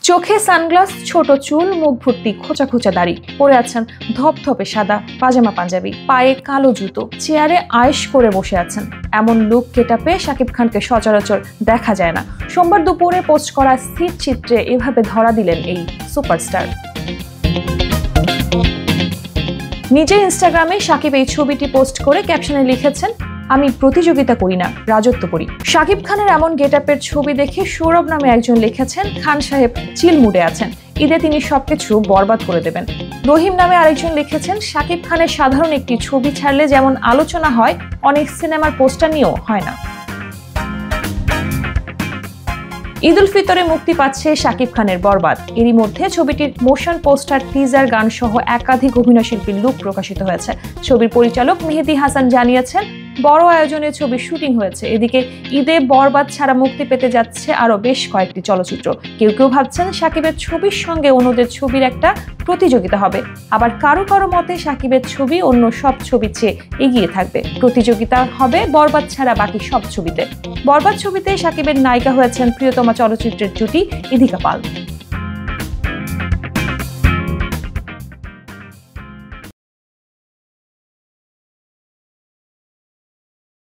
চোখে সানগ্লাস, ছোট চুল, মুখ ভর্তি খোঁচা খোঁচা দাড়ি, পরে আছেন ধপধপে সাদা পাজামা পাঞ্জাবি, পায়ে কালো জুতো, চেয়ারে আয়েশ করে বসে আছেন। এমন লুক গেটআপে শাকিব খানকে সচরাচর দেখা যায় না। সোমবার দুপুরে পোস্ট করা স্থির চিত্রে এভাবে ধরা দিলেন এই সুপারস্টার। নিজের ইনস্টাগ্রামে শাকিব এই ছবিটি পোস্ট করে ক্যাপশনে লিখেছেন, আমি প্রতিযোগিতা করি না, রাজত্ব করি। শাকিব খানের এমন গেটআপের ছবি দেখে সৌরভ নামে একজন লিখেছেন, খান সাহেব চিল মুডে আছেন, ঈদে তিনি সবকিছু বরবাদ করে দেবেন। রহিম নামে আরেকজন লিখেছেন, শাকিব খানের সাধারণ একটি ছবি ছাড়লে যেমন আলোচনা হয়, অনেক সিনেমার পোস্টার নিয়েও হয় না। ঈদ উল ফিতরে মুক্তি পাচ্ছে শাকিব খানের বরবাদ। এরই মধ্যে ছবিটির মোশন পোস্টার, টিজার গান সহ একাধিক অভিনয়শিল্পীর লুক প্রকাশিত হয়েছে। ছবির পরিচালক মেহেদী হাসান জানিয়েছেন, বড় আয়োজনে ছবির শুটিং হয়েছে। এদিকে ঈদে বরবাদ ছাড়া মুক্তি পেতে যাচ্ছে আরো বেশ কয়েকটি চলচ্চিত্র। কেউ কেউ ভাবছেন শাকিবের ছবির সঙ্গে অন্যদের ছবির একটা প্রতিযোগিতা হবে, আবার কারো কারো মতে শাকিবের ছবি অন্য সব ছবির চেয়ে এগিয়ে থাকবে। প্রতিযোগিতা হবে বরবাদ ছাড়া বাকি সব ছবিতে। বরবাদ ছবিতে শাকিবের নায়িকা হয়েছেন প্রিয়তমা চলচ্চিত্রের জুটি ইধিকা পাল।